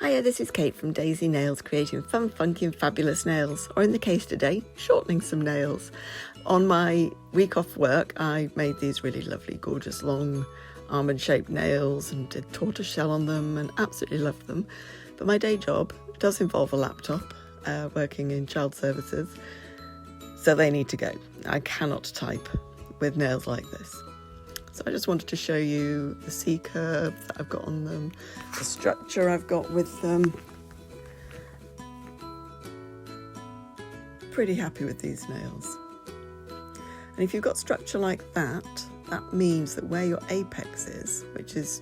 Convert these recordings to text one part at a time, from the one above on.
Hiya, this is Kate from Daisy Nails, creating fun, funky and fabulous nails, or in the case today, shortening some nails. On my week off work, I made these really lovely, gorgeous, long almond-shaped nails and did tortoiseshell on them and absolutely loved them. But my day job does involve a laptop, working in child services, so they need to go. I cannot type with nails like this. So I just wanted to show you the C-curve that I've got on them, the structure I've got with them. Pretty happy with these nails. And if you've got structure like that, that means that where your apex is, which is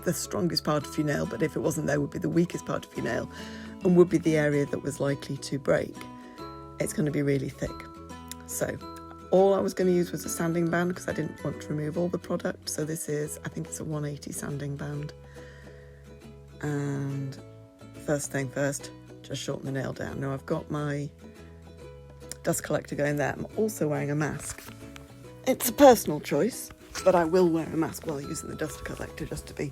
the strongest part of your nail, but if it wasn't there, would be the weakest part of your nail and would be the area that was likely to break, it's going to be really thick. So all I was going to use was a sanding band because I didn't want to remove all the product. So this is, I think it's a 180 sanding band. And first thing first, just shorten the nail down. Now I've got my dust collector going there. I'm also wearing a mask. It's a personal choice, but I will wear a mask while using the dust collector just to be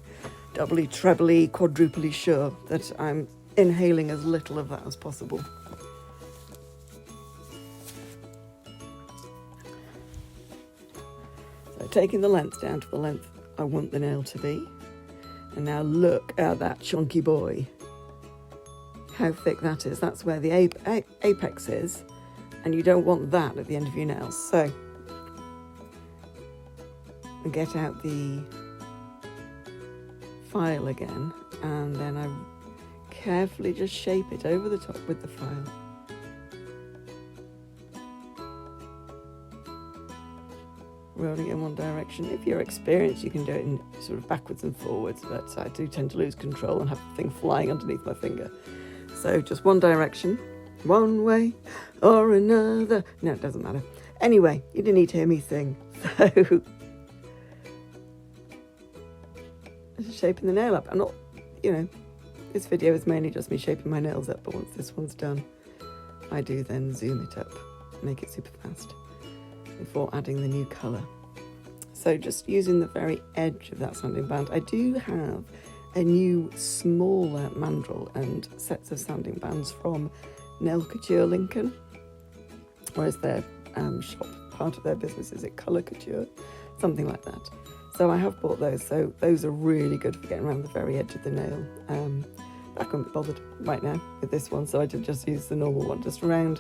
doubly, trebly, quadruply sure that I'm inhaling as little of that as possible. So taking the length down to the length I want the nail to be. And now look at that chunky boy. How thick that is. That's where the apex is. And you don't want that at the end of your nails. So get out the file again. And then I carefully just shape it over the top with the file. Rolling in one direction. If you're experienced, you can do it in sort of backwards and forwards, but I do tend to lose control and have the thing flying underneath my finger. So just one direction, one way or another. No, it doesn't matter. Anyway, you didn't need to hear me sing. So just shaping the nail up. I'm not, this video is mainly just me shaping my nails up, but once this one's done, I do then zoom it up, make it super fast before adding the new colour. So just using the very edge of that sanding band. I do have a new smaller mandrel and sets of sanding bands from Nail Couture Lincoln, whereas their shop, part of their business is at Colour Couture, something like that. So I have bought those, so those are really good for getting around the very edge of the nail. I couldn't be bothered right now with this one, so I did just use the normal one, just around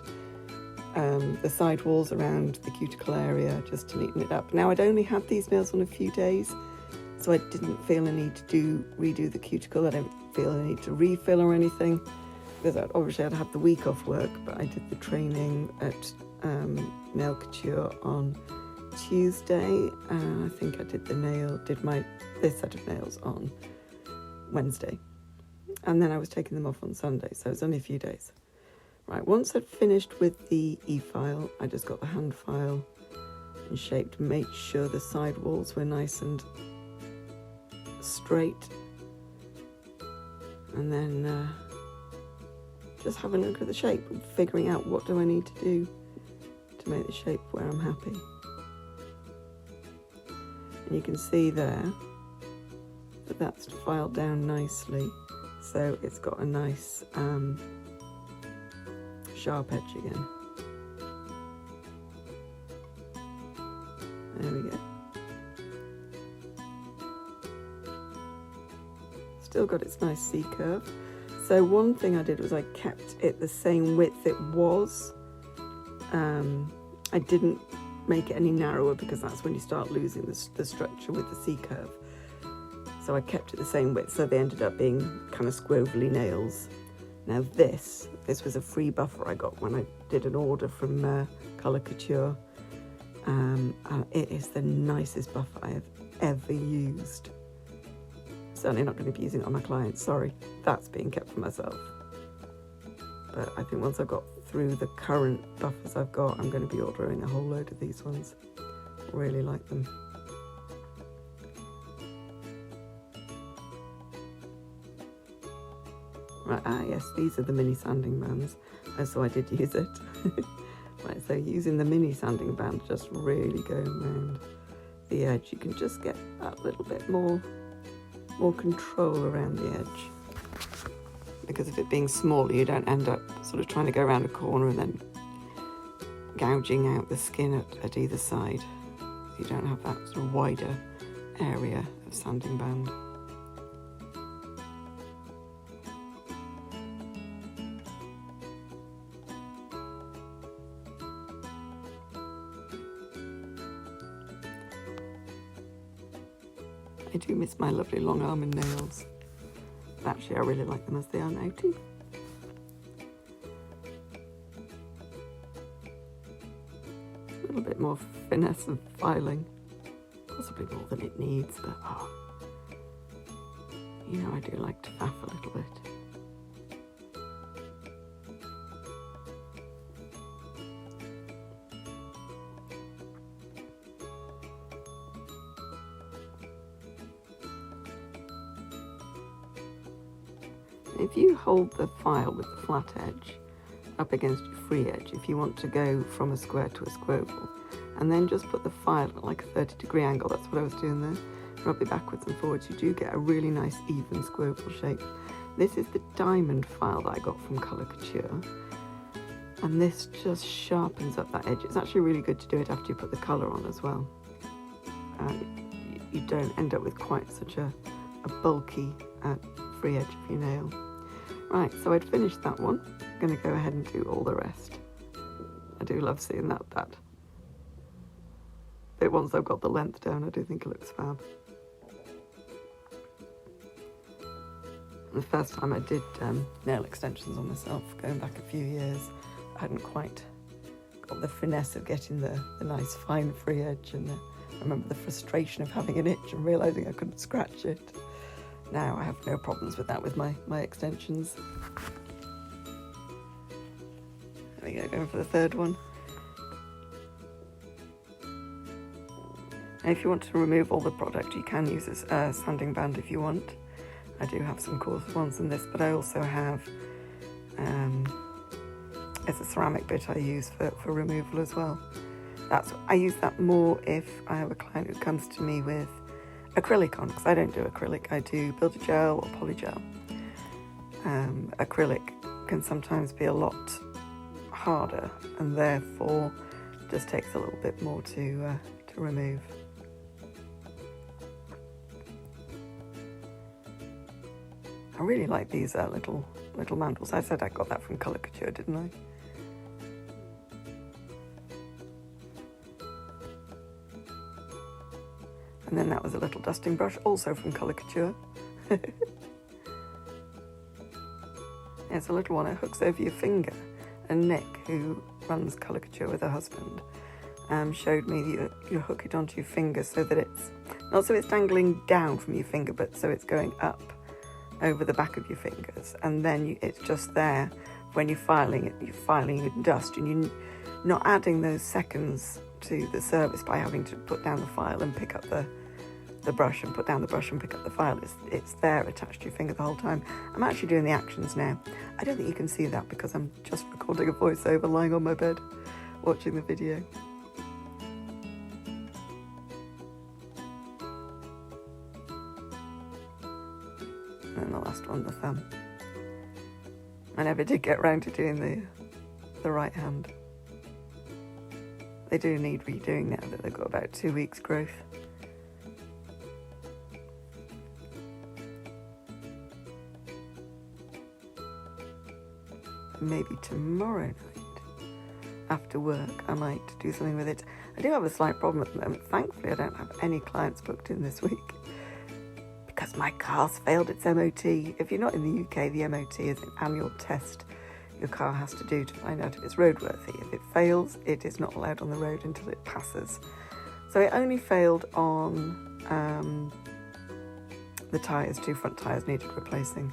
the side walls, around the cuticle area, just to neaten it up. Now I'd only had these nails on a few days, so I didn't feel a need to redo the cuticle. I don't feel a need to refill or anything, because obviously I'd had the week off work, but I did the training at Nail Couture on Tuesday, and I think I did this set of nails on Wednesday, and then I was taking them off on Sunday, so it's only a few days. Right, once I'd finished with the e-file, I just got the hand file and shaped, made sure the side walls were nice and straight, and then just having a look at the shape, figuring out what do I need to do to make the shape where I'm happy. And you can see there that that's filed down nicely, so it's got a nice sharp edge again. There we go. Still got its nice C-curve. So one thing I did was I kept it the same width it was. I didn't make it any narrower because that's when you start losing the structure with the C-curve. So I kept it the same width, so they ended up being kind of squiggly nails. Now this was a free buffer I got when I did an order from Colour Couture. And it is the nicest buffer I have ever used. Certainly not going to be using it on my clients, sorry. That's being kept for myself. But I think once I've got through the current buffers I've got, I'm going to be ordering a whole load of these ones. Really like them. Right, yes, these are the mini sanding bands, so I did use it. Right, so using the mini sanding band, just really going around the edge, you can just get that little bit more control around the edge. because of it being smaller, you don't end up sort of trying to go around a corner and then gouging out the skin at either side. You don't have that sort of wider area of sanding band. I do miss my lovely long almond nails. Actually, I really like them as they are now too. A little bit more finesse and filing. Possibly more than it needs, but you know I do like to faff a little bit. If you hold the file with the flat edge up against your free edge, if you want to go from a square to a squoval, and then just put the file at like a 30-degree angle, that's what I was doing there, rub it backwards and forwards, you do get a really nice even squoval shape. This is the diamond file that I got from Colour Couture, and this just sharpens up that edge. It's actually really good to do it after you put the colour on as well. You don't end up with quite such a bulky free edge of your nail. Right, so I'd finished that one. I'm going to go ahead and do all the rest. I do love seeing that bit once I've got the length down. I do think it looks fab. The first time I did nail extensions on myself, going back a few years, I hadn't quite got the finesse of getting the nice fine free edge, and I remember the frustration of having an itch and realising I couldn't scratch it. Now I have no problems with that with my extensions. There we go, going for the third one. And if you want to remove all the product, you can use a sanding band if you want. I do have some coarser ones than this, but I also have it's a ceramic bit I use for removal as well. I use that more if I have a client who comes to me with acrylic on, because I don't do acrylic, I do builder gel or polygel. Acrylic can sometimes be a lot harder and therefore just takes a little bit more to remove. I really like these little mantles. I said I got that from Colour Couture, didn't I? And then that was a little dusting brush, also from Colour Couture. It's a little one, it hooks over your finger. And Nick, who runs Colour Couture with her husband, showed me that you hook it onto your finger so that it's, not so it's dangling down from your finger, but so it's going up over the back of your fingers. And then it's just there when you're filing it, you're filing in dust, and you're not adding those seconds to the service by having to put down the file and pick up the brush and put down the brush and pick up the file. It's there attached to your finger the whole time. I'm actually doing the actions now. I don't think you can see that because I'm just recording a voiceover lying on my bed watching the video. And then the last one, the thumb. I never did get round to doing the right hand. They do need redoing now that they've got about 2 weeks growth. Maybe tomorrow night after work I might do something with it. I do have a slight problem at the moment. Thankfully I don't have any clients booked in this week because my car's failed its MOT. If you're not in the UK, the MOT is an annual test your car has to do to find out if it's roadworthy. If it fails, it is not allowed on the road until it passes. So it only failed on the tyres, 2 front tyres needed replacing,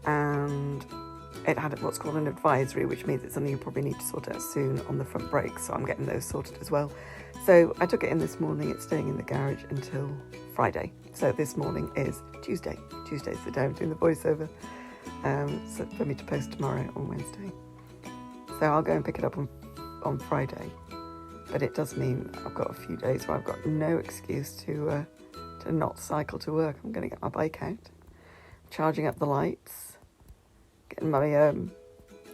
and it had what's called an advisory, which means it's something you probably need to sort out soon on the front brakes, so I'm getting those sorted as well. So I took it in this morning. It's staying in the garage until Friday. So this morning is Tuesday. Tuesday's the day I'm doing the voiceover, so for me to post tomorrow on Wednesday. So I'll go and pick it up on Friday. But it does mean I've got a few days where I've got no excuse to not cycle to work. I'm going to get my bike out, charging up the lights, Getting my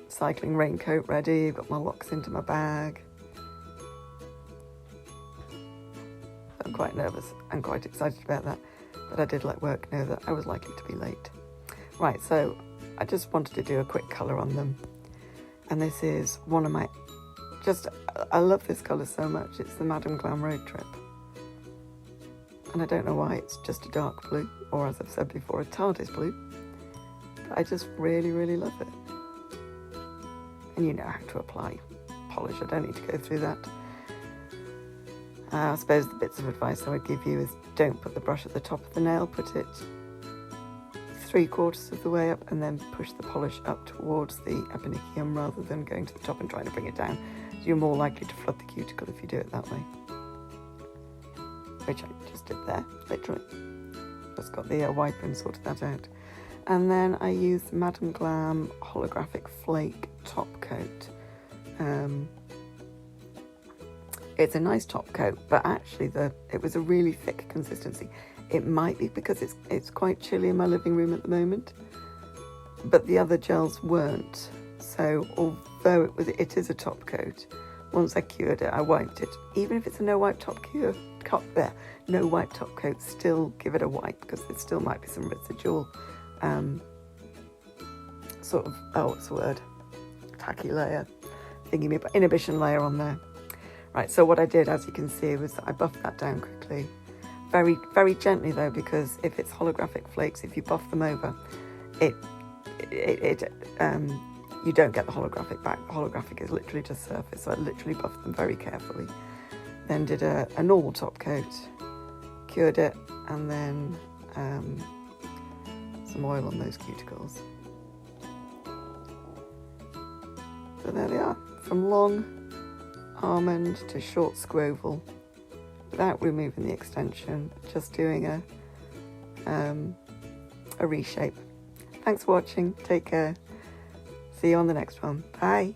cycling raincoat ready, got my locks into my bag. I'm quite nervous and quite excited about that, but I did let work know that I was likely to be late. Right, so I just wanted to do a quick colour on them, and this is one of my, I love this colour so much. It's the Madame Glam Road Trip, and I don't know why it's just a dark blue, or as I've said before, a TARDIS blue, but I just really, really love it. And you know how to apply polish, I don't need to go through that. I suppose the bits of advice I would give you is don't put the brush at the top of the nail, put it 3/4 of the way up and then push the polish up towards the eponychium rather than going to the top and trying to bring it down. So you're more likely to flood the cuticle if you do it that way. Which I just did there, literally. Just got the wiper and sorted that out. And then I used Madame Glam Holographic Flake top coat. It's a nice top coat, but actually it was a really thick consistency. It might be because it's quite chilly in my living room at the moment, but the other gels weren't. So although it is a top coat, once I cured it, I wiped it. Even if it's a no wipe top coat, still give it a wipe because there still might be some residual sort of, what's the word? Tacky layer, inhibition layer on there. Right, so what I did, as you can see, was that I buffed that down quickly. Very, very gently though, because if it's holographic flakes, if you buff them over, you don't get the holographic back. The holographic is literally just surface, so I literally buffed them very carefully. Then did a normal top coat, cured it, and then some oil on those cuticles. So there they are, from long almond to short scroval, without removing the extension, just doing a reshape. Thanks for watching, take care, see you on the next one, bye.